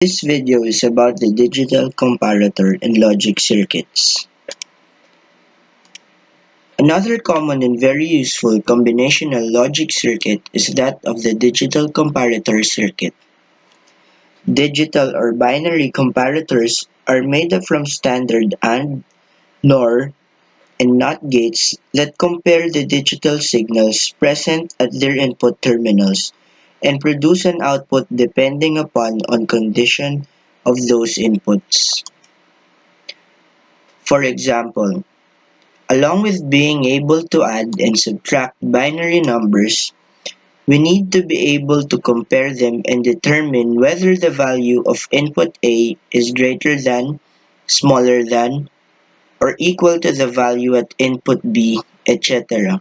This video is about the digital comparator and logic circuits. Another common and very useful combinational logic circuit is that of the digital comparator circuit. Digital or binary comparators are made up from standard AND, NOR, and NOT gates that compare the digital signals present at their input terminals and produce an output depending upon on condition of those inputs. For example, along with being able to add and subtract binary numbers, we need to be able to compare them and determine whether the value of input A is greater than, smaller than, or equal to the value at input B, etc.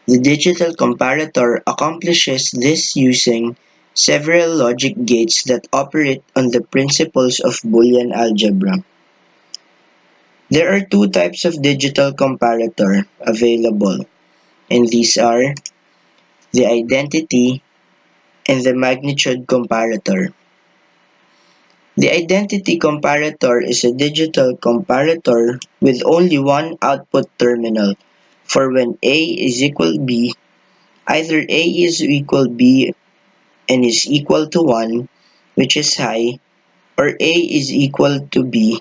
The digital comparator accomplishes this using several logic gates that operate on the principles of Boolean algebra. There are two types of digital comparator available, and these are the identity and the magnitude comparator. The identity comparator is a digital comparator with only one output terminal for when A is equal B, either A is equal B and is equal to 1, which is high, or A is equal to B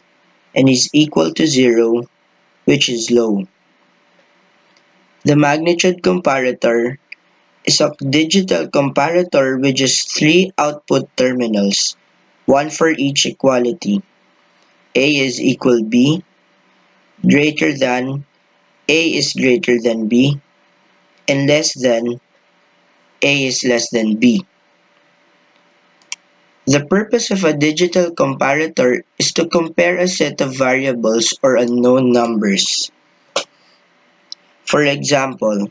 and is equal to 0, which is low. The magnitude comparator is a digital comparator with just three output terminals, one for each equality. A is equal B, greater than, A is greater than B, and less than, A is less than B. The purpose of a digital comparator is to compare a set of variables or unknown numbers. For example,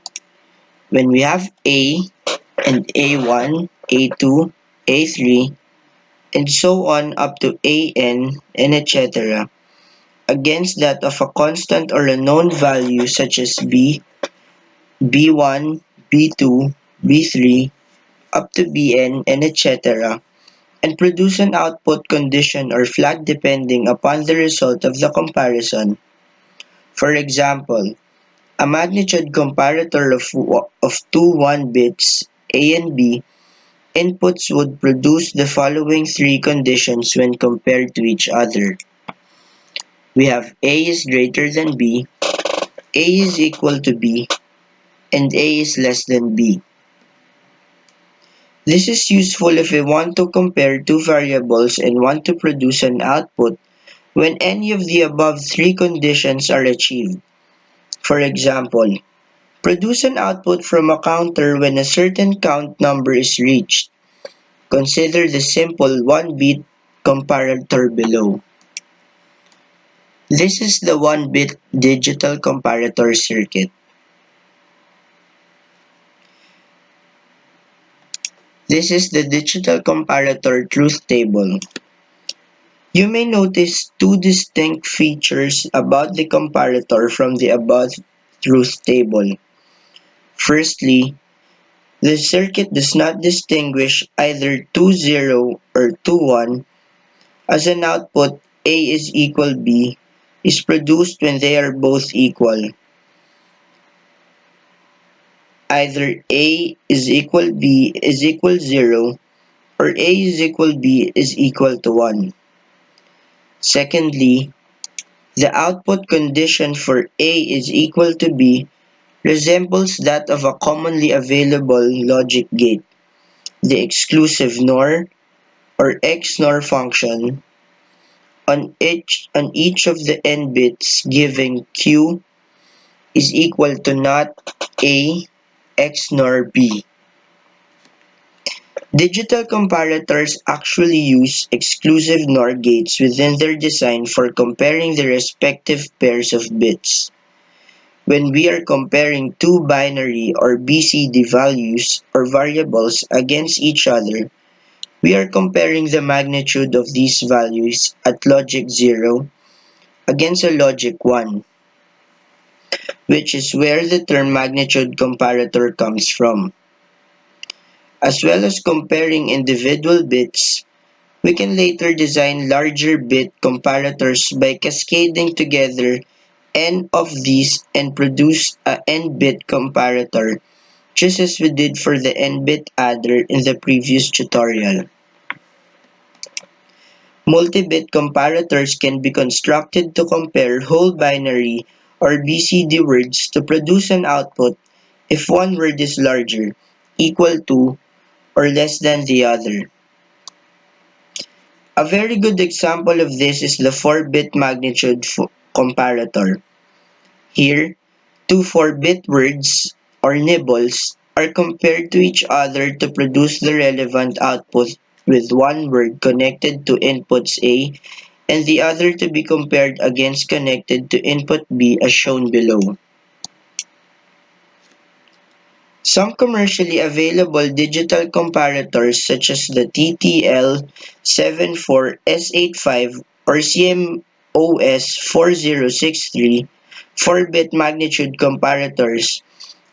when we have A and A1, A2, A3, and so on up to AN and etc. against that of a constant or a known value such as B, B1, B2, B3, up to Bn and etc. and produce an output condition or flag depending upon the result of the comparison. For example, a magnitude comparator of two 1 bits A and B inputs would produce the following three conditions when compared to each other. We have A is greater than B, A is equal to B, and A is less than B. This is useful if we want to compare two variables and want to produce an output when any of the above three conditions are achieved. For example, produce an output from a counter when a certain count number is reached. Consider the simple 1-bit comparator below. This is the 1-bit digital comparator circuit. This is the digital comparator truth table. You may notice two distinct features about the comparator from the above truth table. Firstly, the circuit does not distinguish either 2-0 or 2-1 as an output A is equal B is produced when they are both equal. Either A is equal B is equal 0 or A is equal B is equal to 1. Secondly, the output condition for A is equal to B resembles that of a commonly available logic gate, the exclusive NOR or XNOR function on each of the n bits giving Q is equal to not A XNOR B. Digital comparators actually use exclusive NOR gates within their design for comparing the respective pairs of bits. When we are comparing two binary or BCD values or variables against each other, we are comparing the magnitude of these values at logic 0 against a logic 1, which is where the term magnitude comparator comes from. As well as comparing individual bits, We can later design larger bit comparators by cascading together n of these and produce a n-bit comparator, just as we did for the n-bit adder in the previous tutorial. Multi-bit comparators can be constructed to compare whole binary or BCD words to produce an output if one word is larger, equal to, or less than the other. A very good example of this is the 4-bit magnitude comparator. Here, two 4-bit words, or nibbles, are compared to each other to produce the relevant output, with one word connected to inputs A and the other to be compared against connected to input B as shown below. Some commercially available digital comparators such as the TTL74S85 or CMOS4063 4-bit magnitude comparators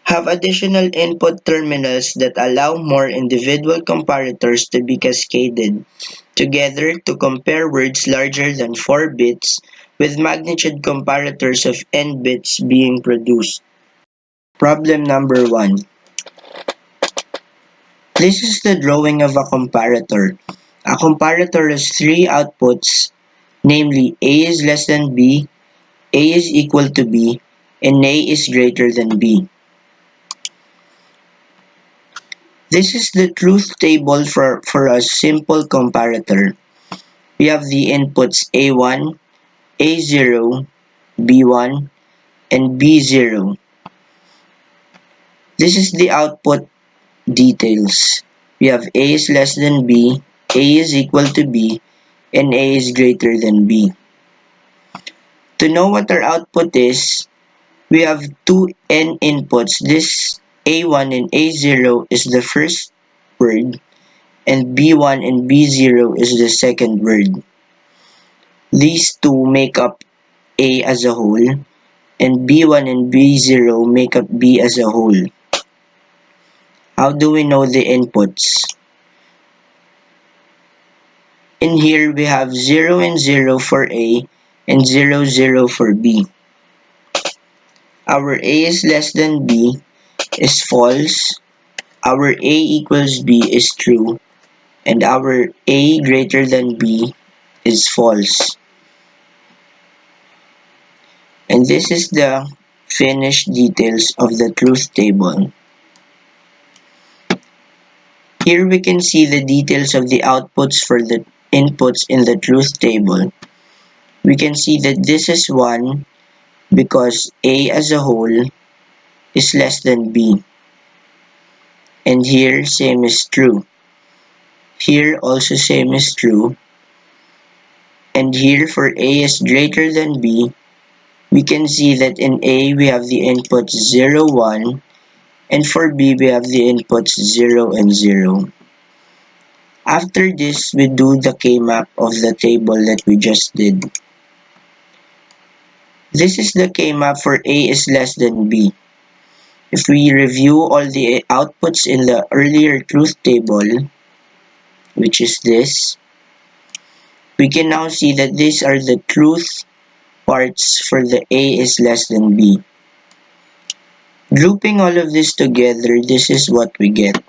have additional input terminals that allow more individual comparators to be cascaded together to compare words larger than 4 bits, with magnitude comparators of n bits being produced. Problem number 1. This is the drawing of a comparator. A comparator has three outputs, namely A is less than B, A is equal to B, and A is greater than B. This is the truth table for a simple comparator. We have the inputs A1, A0, B1, and B0. This is the output details. We have A is less than B, A is equal to B, and A is greater than B. To know what our output is, we have two N inputs. This A1 and A0 is the first word, and B1 and B0 is the second word. These two make up A as a whole, and B1 and B0 make up B as a whole. How do we know the inputs? In here, we have 0 and 0 for A and 0, 0 for B. Our A is less than B is false, our A equals B is true, and our A greater than B is false. And this is the finished details of the truth table. Here we can see the details of the outputs for the inputs in the truth table. We can see that this is 1 because A as a whole is less than B. And here same is true. Here also same is true. And here for A is greater than B, we can see that in A we have the inputs 0, 1, and for B we have the inputs 0 and 0. After this, we do the K-map of the table that we just did. This is the K-map for A is less than B. If we review all the outputs in the earlier truth table, which is this, we can now see that these are the truth parts for the A is less than B. Grouping all of this together, this is what we get.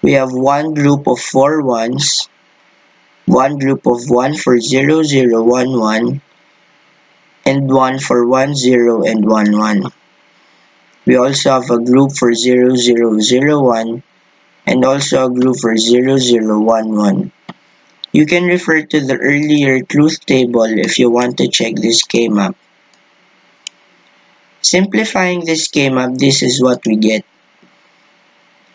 We have one group of 4 ones, one group of 1 for 0, 0, 1, 1, and 1 for 1, 0, and 1, 1. We also have a group for 0, 0, 0, 1, and also a group for 0, 0, 1, 1. You can refer to the earlier truth table if you want to check this K-map. Simplifying this K-map, this is what we get.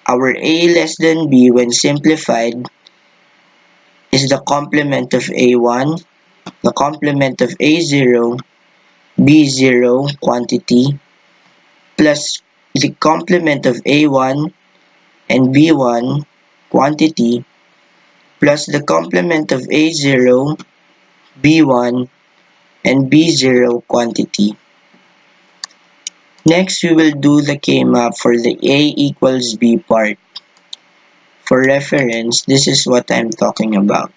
Our A less than B when simplified is the complement of A1, the complement of A0, B0 quantity, plus the complement of A1 and B1 quantity, plus the complement of A0, B1, and B0 quantity. Next, we will do the K-map for the A equals B part. For reference, this is what I'm talking about.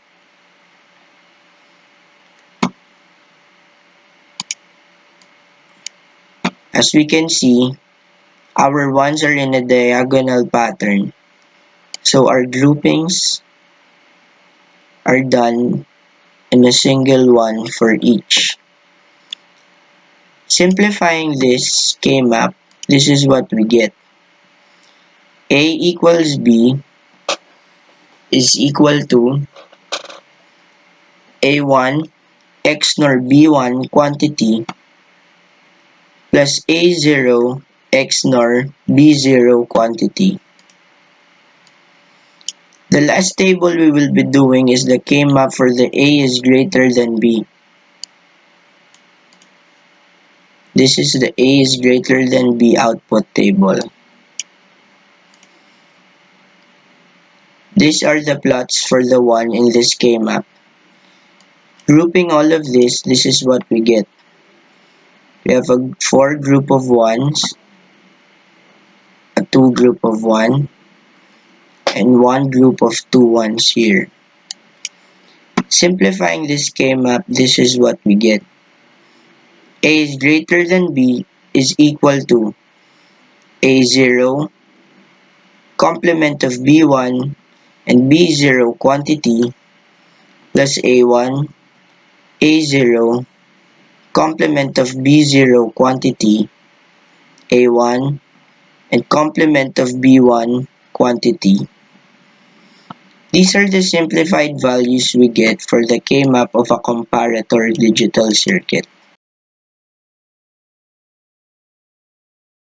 As we can see, our ones are in a diagonal pattern. So our groupings are done in a single one for each. Simplifying this K-map, this is what we get. A equals B is equal to A1 X nor B1 quantity plus A0 X nor B0 quantity. The last table we will be doing is the K-map for the A is greater than B. This is the A is greater than B output table. These are the plots for the one in this K-map. Grouping all of this is what we get. We have a 4 group of 1s, a 2 group of 1, and 1 group of 2 1s here. Simplifying this K-map, this is what we get. A is greater than B is equal to A0 complement of B1 and B0 quantity plus A1, A0 complement of B0 quantity, A1, and complement of B1 quantity. These are the simplified values we get for the K-map of a comparator digital circuit.